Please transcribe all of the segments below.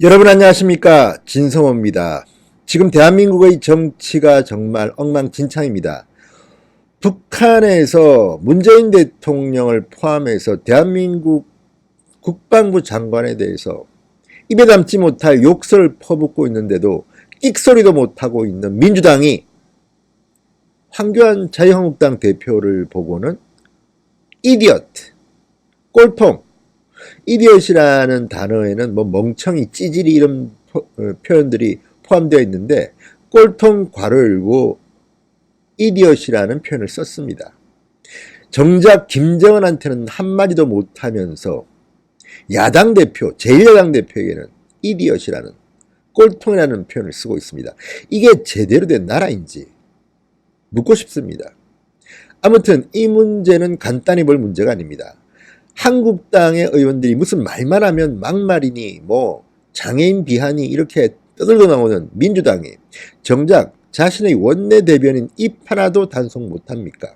여러분 안녕하십니까? 진성호입니다. 지금 대한민국의 정치가 정말 엉망진창입니다. 북한에서 문재인 대통령을 포함해서 대한민국 국방부 장관에 대해서 입에 담지 못할 욕설을 퍼붓고 있는데도 끽소리도 못하고 있는 민주당이 황교안 자유한국당 대표를 보고는 이디엇, 꼴통, 이디엇이라는 단어에는 뭐 멍청이, 찌질이 이런 표현들이 포함되어 있는데 꼴통 괄호 열고 이디엇이라는 표현을 썼습니다. 정작 김정은한테는 한마디도 못하면서 야당 대표, 제1야당 대표에게는 이디엇이라는 꼴통이라는 표현을 쓰고 있습니다. 이게 제대로 된 나라인지 묻고 싶습니다. 아무튼 이 문제는 간단히 볼 문제가 아닙니다. 한국당의 의원들이 무슨 말만 하면 막말이니 뭐 장애인 비하니 이렇게 떠들고 나오는 민주당이 정작 자신의 원내대변인 입 하나도 단속 못합니까?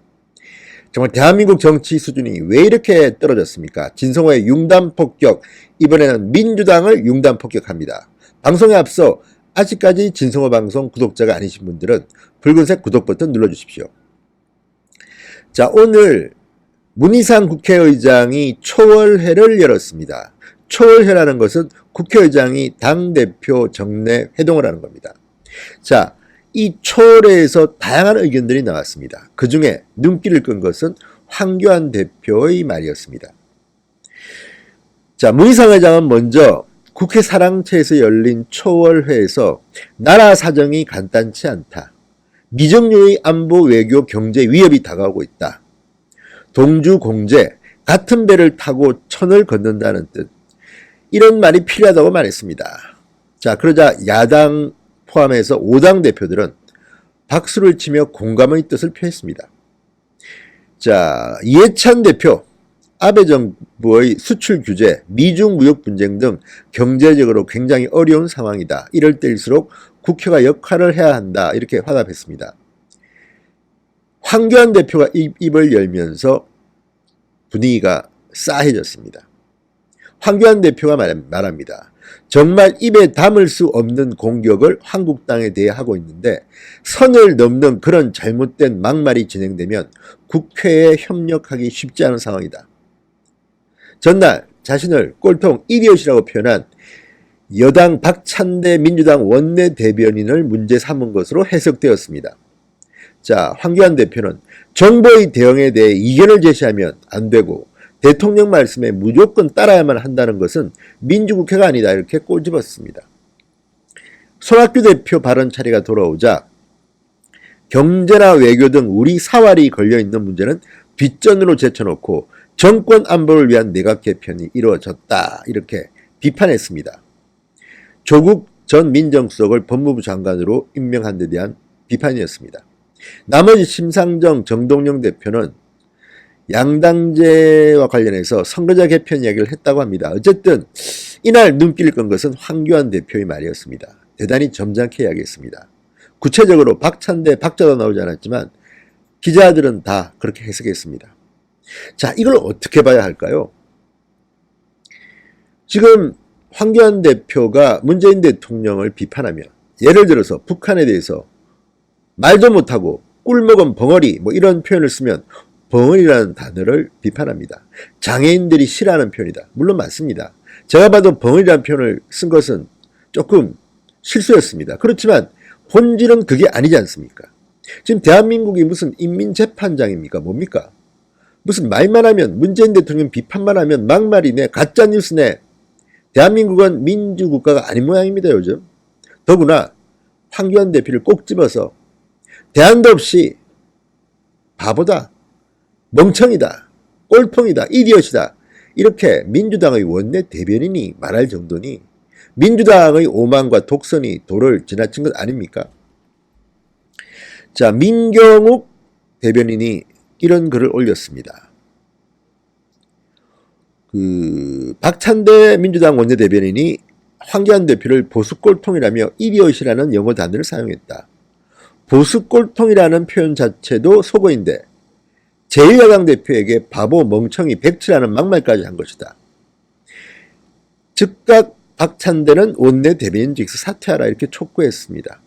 정말 대한민국 정치 수준이 왜 이렇게 떨어졌습니까? 진성호의 융단폭격, 이번에는 민주당을 융단폭격합니다. 방송에 앞서 아직까지 진성호 방송 구독자가 아니신 분들은 붉은색 구독 버튼 눌러주십시오. 자, 오늘 문희상 국회의장이 초월회를 열었습니다. 초월회라는 것은 국회의장이 당대표 정례 회동을 하는 겁니다. 자, 이 초월회에서 다양한 의견들이 나왔습니다. 그 중에 눈길을 끈 것은 황교안 대표의 말이었습니다. 자, 문희상 의장은 먼저 국회 사랑채에서 열린 초월회에서 나라 사정이 간단치 않다. 미정유의 안보 외교 경제 위협이 다가오고 있다. 동주 공제, 같은 배를 타고 천을 걷는다는 뜻. 이런 말이 필요하다고 말했습니다. 자, 그러자 야당 포함해서 5당 대표들은 박수를 치며 공감의 뜻을 표했습니다. 자, 이해찬 대표, 아베 정부의 수출 규제, 미중 무역 분쟁 등 경제적으로 굉장히 어려운 상황이다. 이럴 때일수록 국회가 역할을 해야 한다. 이렇게 화답했습니다. 황교안 대표가 입을 열면서 분위기가 싸해졌습니다. 황교안 대표가 말합니다. 정말 입에 담을 수 없는 공격을 한국당에 대해 하고 있는데 선을 넘는 그런 잘못된 막말이 진행되면 국회에 협력하기 쉽지 않은 상황이다. 전날 자신을 꼴통 이디엇이라고 표현한 여당 박찬대 민주당 원내대변인을 문제 삼은 것으로 해석되었습니다. 자, 황교안 대표는 정부의 대응에 대해 이견을 제시하면 안 되고 대통령 말씀에 무조건 따라야만 한다는 것은 민주국회가 아니다 이렇게 꼬집었습니다. 손학규 대표 발언 차례가 돌아오자 경제나 외교 등 우리 사활이 걸려있는 문제는 뒷전으로 제쳐놓고 정권 안보를 위한 내각 개편이 이루어졌다 이렇게 비판했습니다. 조국 전 민정수석을 법무부 장관으로 임명한 데 대한 비판이었습니다. 나머지 심상정, 정동영 대표는 양당제와 관련해서 선거제 개편 이야기를 했다고 합니다. 어쨌든 이날 눈길을 끈 것은 황교안 대표의 말이었습니다. 대단히 점잖게 이야기했습니다. 구체적으로 박찬대, 박자도 나오지 않았지만 기자들은 다 그렇게 해석했습니다. 자, 이걸 어떻게 봐야 할까요? 지금 황교안 대표가 문재인 대통령을 비판하며 예를 들어서 북한에 대해서 말도 못하고 꿀먹은 벙어리 뭐 이런 표현을 쓰면 벙어리라는 단어를 비판합니다. 장애인들이 싫어하는 표현이다. 물론 맞습니다. 제가 봐도 벙어리라는 표현을 쓴 것은 조금 실수였습니다. 그렇지만 본질은 그게 아니지 않습니까? 지금 대한민국이 무슨 인민재판장입니까? 뭡니까? 무슨 말만 하면 문재인 대통령 비판만 하면 막말이네, 가짜뉴스네. 대한민국은 민주국가가 아닌 모양입니다. 요즘. 더구나 황교안 대표를 꼭 집어서 대안도 없이 바보다, 멍청이다, 꼴통이다, 이디엇이다 이렇게 민주당의 원내 대변인이 말할 정도니 민주당의 오만과 독선이 도를 지나친 것 아닙니까? 자, 민경욱 대변인이 이런 글을 올렸습니다. 박찬대 민주당 원내대변인이 황교안 대표를 보수꼴통이라며 이디엇이라는 영어 단어를 사용했다. 보수꼴통이라는 표현 자체도 속어인데 제1야당 대표에게 바보, 멍청이, 백치라는 막말까지 한 것이다. 즉각 박찬대는 원내 대변인직에서 사퇴하라 이렇게 촉구했습니다.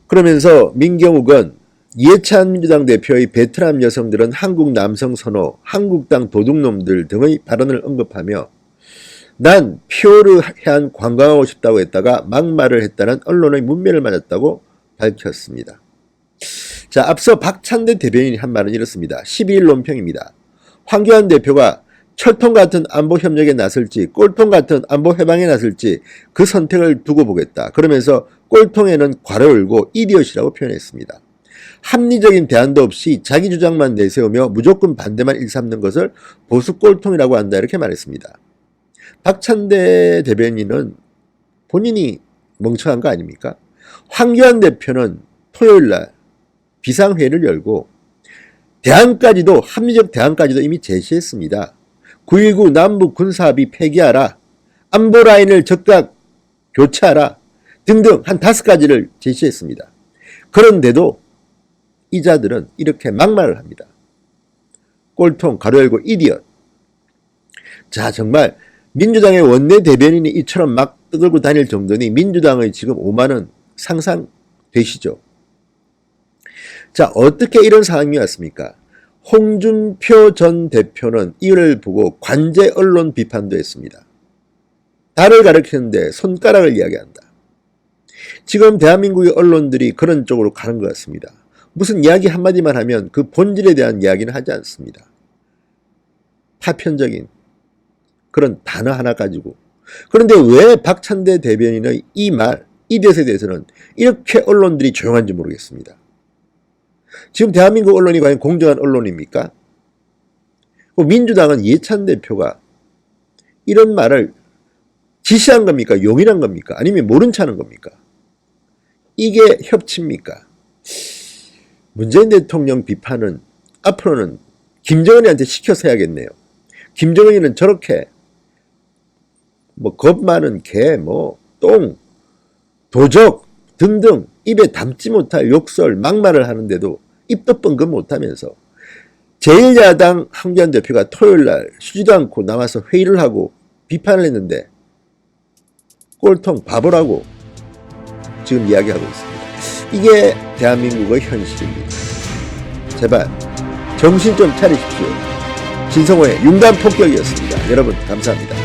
그러면서 민경욱은 이해찬 민주당 대표의 베트남 여성들은 한국 남성 선호, 한국당 도둑놈들 등의 발언을 언급하며 난 표르해안 관광하고 싶다고 했다가 막말을 했다는 언론의 문매를 맞았다고 밝혔습니다. 자, 앞서 박찬대 대변인이 한 말은 이렇습니다. 12일 논평입니다. 황교안 대표가 철통 같은 안보 협력에 나설지 꼴통 같은 안보 해방에 나설지 그 선택을 두고 보겠다. 그러면서 꼴통에는 괄호 열고 이디엇이라고 표현했습니다. 합리적인 대안도 없이 자기 주장만 내세우며 무조건 반대만 일삼는 것을 보수 꼴통이라고 한다 이렇게 말했습니다. 박찬대 대변인은 본인이 멍청한 거 아닙니까? 황교안 대표는 토요일날 비상회의를 열고 대안까지도 합리적 대안까지도 이미 제시했습니다. 9.19 남북 군사합의 폐기하라, 안보라인을 즉각 교체하라 등등 한 5가지를 제시했습니다. 그런데도 이자들은 이렇게 막말을 합니다. 꼴통, 가로 열고 이디엇. 자, 정말 민주당의 원내대변인이 이처럼 막 떠들고 다닐 정도니 민주당의 지금 오만은 상상되시죠? 자, 어떻게 이런 상황이 왔습니까? 홍준표 전 대표는 이를 보고 관제 언론 비판도 했습니다. 달을 가리키는데 손가락을 이야기한다. 지금 대한민국의 언론들이 그런 쪽으로 가는 것 같습니다. 무슨 이야기 한마디만 하면 그 본질에 대한 이야기는 하지 않습니다. 파편적인 그런 단어 하나 가지고. 그런데 왜 박찬대 대변인의 이 말, 이 대세에 대해서는 이렇게 언론들이 조용한지 모르겠습니다. 지금 대한민국 언론이 과연 공정한 언론입니까? 민주당은 이해찬 대표가 이런 말을 지시한 겁니까? 용인한 겁니까? 아니면 모른 체 하는 겁니까? 이게 협치입니까? 문재인 대통령 비판은 앞으로는 김정은이한테 시켜서 해야겠네요. 김정은이는 저렇게 겁 많은 개, 똥, 도적 등등 입에 담지 못할 욕설, 막말을 하는데도 입도 뻥긋 못하면서 제1야당 황교안 대표가 토요일날 쉬지도 않고 나와서 회의를 하고 비판을 했는데 꼴통 바보라고 지금 이야기하고 있습니다. 이게 대한민국의 현실입니다. 제발 정신 좀 차리십시오. 진성호의 융단 폭격이었습니다. 여러분 감사합니다.